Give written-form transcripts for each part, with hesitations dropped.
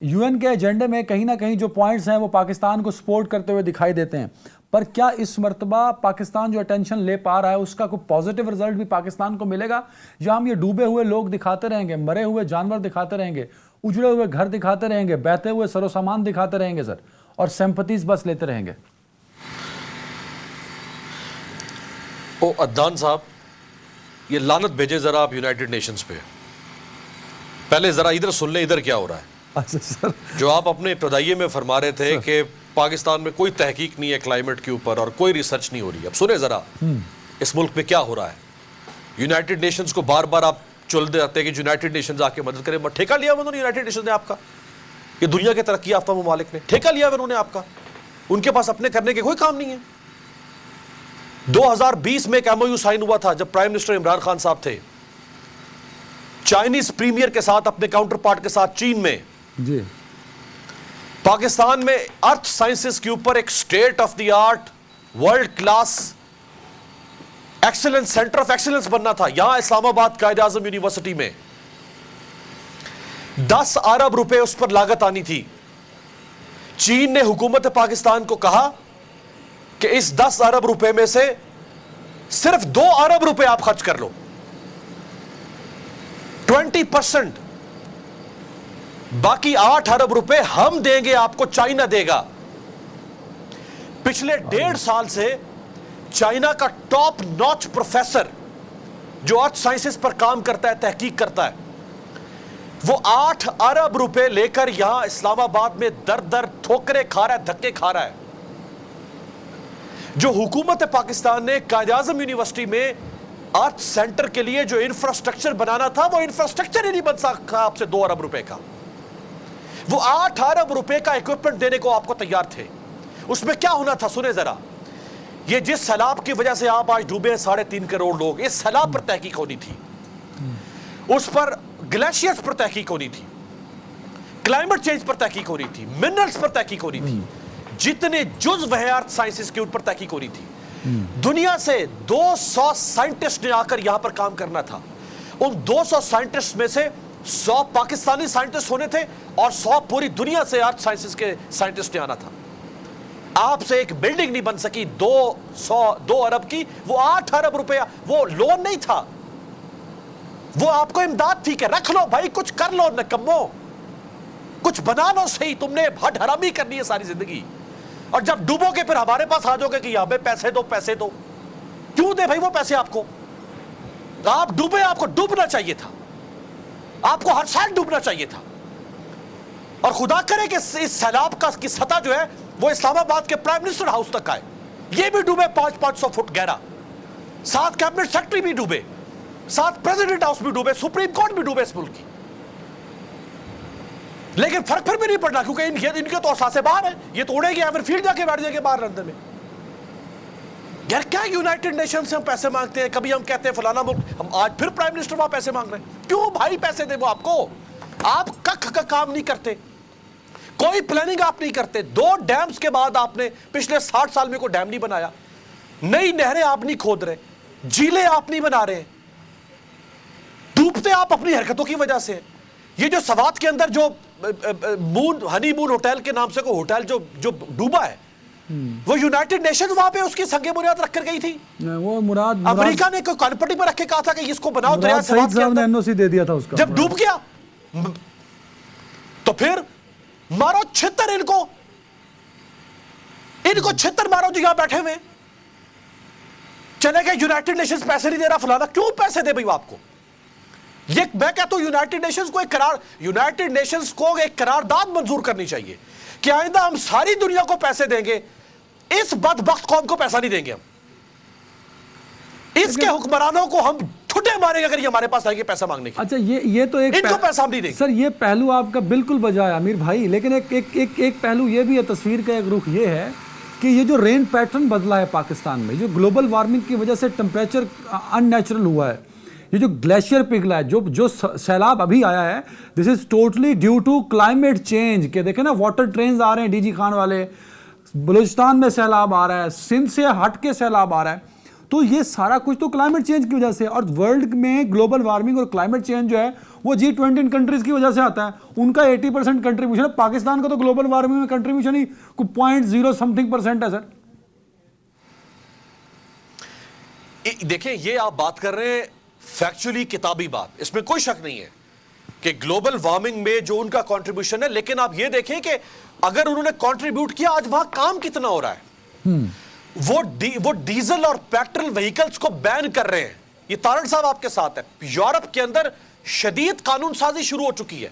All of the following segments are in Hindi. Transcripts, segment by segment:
यूएन के एजेंडे में कहीं ना कहीं जो पॉइंट्स हैं वो पाकिस्तान को सपोर्ट करते हुए दिखाई देते हैं, पर क्या इस मर्तबा पाकिस्तान जो अटेंशन ले पा रहा है उसका कोई पॉजिटिव रिजल्ट भी पाकिस्तान को मिलेगा, या हम ये डूबे हुए लोग दिखाते रहेंगे, मरे हुए जानवर दिखाते रहेंगे, उजड़े हुए घर दिखाते रहेंगे, बहते हुए सरो सामान दिखाते रहेंगे सर, और सिंपैथीज बस लेते रहेंगे? ओ अदनान साहब, ये लानत भेजे जरा आप यूनाइटेड नेशंस पे। पहले जरा इधर सुन ले, इधर क्या हो रहा है। अच्छा सर, जो आप अपने इब्तदाइये में फरमा रहे थे कि पाकिस्तान में कोई तहकीक नहीं है क्लाइमेट के ऊपर और कोई रिसर्च नहीं हो रही, अब सुने जरा इस मुल्क में क्या हो रहा है। यूनाइटेड नेशंस को बार बार आप चुलते आते हैं कि यूनाइटेड नेशंस आके मदद करे, ठेका लिया उन्होंने यूनाइटेड नेशंस ने आपका, ये दुनिया के तरक्की याफ्ता ममालिक ने ठेका लिया उन्होंने आपका, उनके पास अपने करने के कोई काम नहीं है। 2020 में एक MOU साइन हुआ था जब प्राइम मिनिस्टर इमरान खान साहब थे, चाइनीज प्रीमियर के साथ, अपने काउंटर पार्ट के साथ चीन में जी, पाकिस्तान में अर्थ साइंसेस के ऊपर एक state of the art world class excellence centre of excellence बनना था। यहां इस्लामाबाद कायद आजम यूनिवर्सिटी में 10 अरब रुपए उस पर लागत आनी थी। चीन ने हुकूमत पाकिस्तान को कहा कि इस 10 अरब रुपए में से सिर्फ 2 अरब रुपए आप खर्च कर लो, 20%, बाकी 8 अरब रुपए हम देंगे आपको, चाइना देगा। पिछले 1.5 साल से चाइना का टॉप नॉच प्रोफेसर जो अर्थ साइंसेस पर काम करता है, तहकीक करता है, वो 8 अरब रुपए लेकर यहां इस्लामाबाद में दर दर ठोकरे खा रहा है, धक्के खा रहा है। जो हुकूमत पाकिस्तान ने कायद आजम यूनिवर्सिटी में अर्थ सेंटर के लिए जो इंफ्रास्ट्रक्चर बनाना था, वो इंफ्रास्ट्रक्चर ही नहीं बन सका आपसे 2 अरब रुपए का। वो 8 अरब रुपए का इक्विपमेंट देने को आपको तैयार थे। उसमें क्या होना था, सुने जरा। ये जिस सैलाब की वजह से आप आज डूबे 3.5 करोड़ लोग, इस सैलाब पर तहकीक होनी थी, उस पर ग्लेशियर्स पर तहकीक होनी थी, क्लाइमेट चेंज पर तहकीक होनी थी, मिनरल्स पर तहकीक होनी थी, जितने जुज़्व हैं अर्थ साइंसेस के ऊपर तहकीक होनी थी। दुनिया से 200 साइंटिस्ट ने आकर यहां पर काम करना था। उन 200 साइंटिस्ट में से 100 पाकिस्तानी साइंटिस्ट होने थे और 100 पूरी दुनिया से अर्थ साइंसेस के साइंटिस्ट ने आना था। आपसे एक बिल्डिंग नहीं बन सकी 2 अरब की, वो 8 अरब रुपया, वो लोन नहीं था, वो आपको इमदाद थी कि रख लो भाई, कुछ कर लो नकम्मो, कुछ बना लो सही, तुमने हट हरामी करनी है सारी जिंदगी, और जब डूबोगे फिर हमारे पास आ जाओगे कि यहां पे पैसे दो पैसे दो। क्यों दे भाई वो पैसे आपको? आप डूबे, आपको डूबना चाहिए था, आपको हर साल डूबना चाहिए था। और खुदा करे कि इस सैलाब का की सतह जो है वो इस्लामाबाद के प्राइम मिनिस्टर हाउस तक आए। ये भी डूबे 500 फुट गहरा, 7 कैबिनेट सेक्रेटरी भी डूबे, 7 प्रेसिडेंट हाउस भी डूबे, सुप्रीम कोर्ट भी डूबे इस मुल्क की। लेकिन फर्क फिर भी नहीं पड़ना, क्योंकि इनके तो असासे बाहर है, ये तो उड़ेगी या फिर फील्ड जाके बैठ जाएंगे बाहर लंदन में। यार क्या यूनाइटेड नेशन से हम पैसे मांगते हैं, कभी हम कहते हैं फलाना मुल्क, हम आज फिर प्राइम मिनिस्टर वहां पैसे मांग रहे हैं। क्यों भाई पैसे दे वो आपको? आप कख का काम नहीं करते, कोई प्लानिंग आप नहीं करते। 2 डैम्स के बाद आपने पिछले 60 साल में कोई डैम नहीं बनाया, नई नहरें आप नहीं खोद रहे, झीलें आप नहीं बना रहे, डूबते आप अपनी हरकतों की वजह से। ये जो सवात के अंदर जो हनीमून होटल के नाम से कोई होटल जो डूबा है, वो यूनाइटेड नेशंस वहां पे उसकी संगे बुनियाद रखकर गई थी। वो मुराद अमेरिका ने कोई कॉन्पटी पर रख के कहा था कि इसको बनाओ, दरिया सईद साहब ने NOC दे दिया था उसका। जब डूब गया तो फिर मारो छितर इनको छितर मारो जो यहां बैठे हुए। चले गए यूनाइटेड नेशंस पैसे नहीं दे रहा फलाना, क्यों पैसे दे भाई वो आपको? ये मैं कहता हूं यूनाइटेड नेशंस को एक करारदाद मंजूर करनी चाहिए कि आइंदा हम सारी दुनिया को पैसे देंगे, इस बदबख्त कौम को पैसा नहीं देंगे हम, इसके हुक्मरानों को हम ठुड्डे मारेंगे अगर ये हमारे पास आएंगे पैसा मांगने के। अच्छा, ये तो एक इनको पैसा हम नहीं देंगे। सर ये पहलू आपका बिल्कुल बजा है आमिर भाई, लेकिन एक पहलू ये भी है, तस्वीर का एक रुख ये है कि ये जो रेन पैटर्न बदला है पाकिस्तान में, जो ग्लोबल वार्मिंग की वजह से टेम्परेचर अननेचुरल हुआ है, ये जो ग्लेशियर पिघला है, जो सैलाब अभी आया है, this is totally due to climate change. के देखें ना, वाटर ट्रेन्स आ रहे हैं DG खान वाले, बलूचिस्तान में सैलाब आ रहा है, सिंध से हट के सैलाब आ रहा है। तो ये सारा कुछ तो क्लाइमेट चेंज की वजह से, और वर्ल्ड में ग्लोबल वार्मिंग और क्लाइमेट चेंज जो है वो G20 कंट्रीज की वजह से आता है। उनका 80% कंट्रीब्यूशन है, पाकिस्तान का तो ग्लोबल वार्मिंग में कंट्रीब्यूशन ही 0.0 समथिंग % है सर। देखिए, ये आप बात कर रहे हैं फैक्चुअली किताबी बात, इसमें कोई शक नहीं है कि ग्लोबल वार्मिंग में जो उनका कंट्रीब्यूशन है, लेकिन आप ये देखें कि अगर उन्होंने कंट्रीब्यूट किया, आज वहां काम कितना हो रहा है। वो डीजल और पेट्रोल व्हीकल्स को बैन कर रहे हैं। ये तारड़ साहब आपके साथ है। यूरोप के अंदर शदीद कानून साजी शुरू हो चुकी है।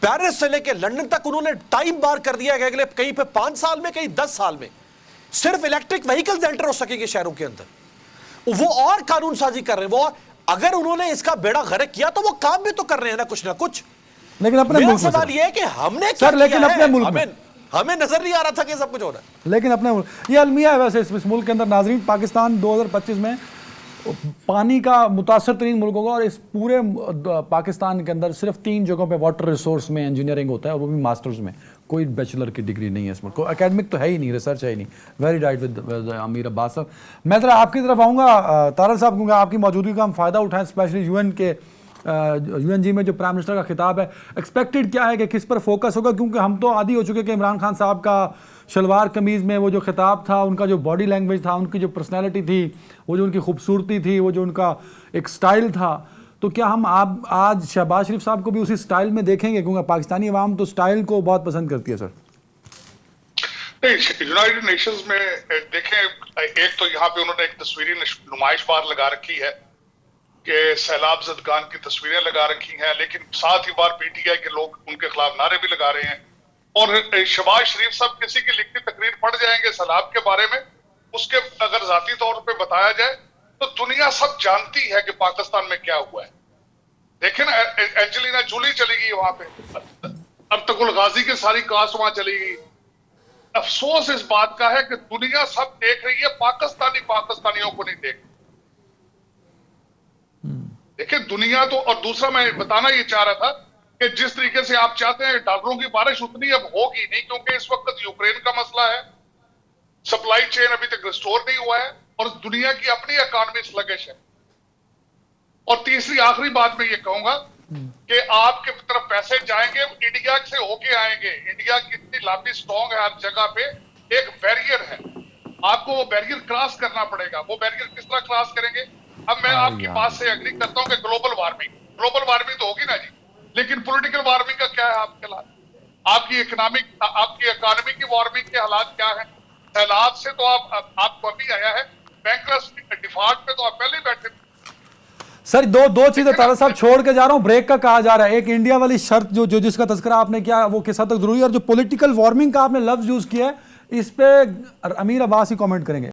पेरिस से लेकर लंदन तक उन्होंने टाइम बार कर दिया कि अगले कहीं पे 5 साल में, कहीं 10 साल में सिर्फ इलेक्ट्रिक व्हीकल्स एंटर हो सकेंगे शहरों के अंदर। वो और कानून साजी कर रहे हैं। वो अगर उन्होंने इसका बेड़ा गर्क किया तो वो काम भी तो कर रहे हैं ना कुछ ना कुछ। लेकिन अपने मेरा मुल्क में सवाल ये है कि हमने सर, क्या लेकिन किया अपने है? मुल्क में हमें नजर नहीं आ रहा था कि सब कुछ हो रहा है। लेकिन अपने मुल्क, ये अलमिया है वैसे इस मुल्क के अंदर नाजरीन। पाकिस्तान 2025 में पानी का मुतासर तरीन मुल्क होगा, और इस पूरे पाकिस्तान के अंदर सिर्फ 3 जगहों पे वाटर रिसोर्स में इंजीनियरिंग होता है, और वो भी मास्टर्स में। कोई बैचलर की डिग्री नहीं है इस मुल्क को, एकेडमिक तो है ही नहीं, रिसर्च है ही नहीं। वेरी राइट विद अमीर अब्बास साहब। मैं जरा आपकी तरफ आऊँगा तारड़ साहब, क्योंकि आपकी मौजूदगी का हम फ़ायदा उठाएं, स्पेशली UNG में जो प्राइम मिनिस्टर का खिताब है, एक्सपेक्टेड क्या है कि किस पर फोकस होगा? क्योंकि हम तो आदी हो चुके कि इमरान खान साहब का शलवार कमीज़ में वो जो खिताब था, उनका जो बॉडी लैंग्वेज था, उनकी जो पर्सनैलिटी थी, वो जो उनकी खूबसूरती थी, वो जो उनका एक स्टाइल था, तो क्या हम आप आज शहबाज शरीफ साहब को भी उसी स्टाइल में देखेंगे? क्योंकि पाकिस्तानी अवाम तो स्टाइल को बहुत पसंद करती है सर। नहीं, यूनाइटेड नेशंस में देखें, एक तो यहाँ पे उन्होंने एक तस्वीरी नुमाइश बार लगा रखी है कि सैलाब ज़दगान की तस्वीरें लगा रखी हैं, लेकिन साथ ही बार PTI के लोग उनके खिलाफ नारे भी लगा रहे हैं। और शहबाज शरीफ साहब किसी की लिखती तकरीर पढ़ जाएंगे सैलाब के बारे में, उसके अगर जाती तौर पे बताया जाए तो दुनिया सब जानती है कि पाकिस्तान में क्या हुआ है। देखें ना, एंजेलिना जूली चली गई वहां पे, अर्तुगरुल गाजी की सारी कास्ट वहां चली गई। अफसोस इस बात का है कि दुनिया सब देख रही है, पाकिस्तानियों को नहीं देख। देखिए दुनिया तो, और दूसरा मैं बताना ये चाह रहा था कि जिस तरीके से आप चाहते हैं डॉलरों की बारिश उतनी अब होगी नहीं, क्योंकि इस वक्त यूक्रेन का मसला है, सप्लाई चेन अभी तक रिस्टोर नहीं हुआ है, और दुनिया की अपनी इकॉनमी स्लगिश है। और तीसरी आखिरी बात मैं ये कहूंगा कि आपके तरफ पैसे जाएंगे, इंडिया से होके आएंगे। इंडिया की इतनी लॉबी स्ट्रॉन्ग है, हर जगह पे एक बैरियर है, आपको वो बैरियर क्रॉस करना पड़ेगा। वो बैरियर किस तरह क्रॉस करेंगे? अब मैं आपकी बात से एग्री करता हूं कि ग्लोबल वार्मिंग तो होगी ना जी, लेकिन पॉलिटिकल वार्मिंग का क्या है आपके हालात? आपकी इकोनॉमी की वार्मिंग के हालात क्या है? सैलाब से तो आपको अभी आया है, बैंकरप्सी डिफॉल्ट पे तो आप पहले ही बैठे। सर दो चीजें तारड़ साहब छोड़ के जा रहा हूं, ब्रेक का कहा जा रहा है। एक इंडिया वाली शर्त जो जिसका तस्करा आपने किया, वो किस हद तक जरूरी है, और जो पॉलिटिकल वार्मिंग का आपने लफ्ज यूज किया है, इस पे अमीर अब्बास ही कमेंट करेंगे।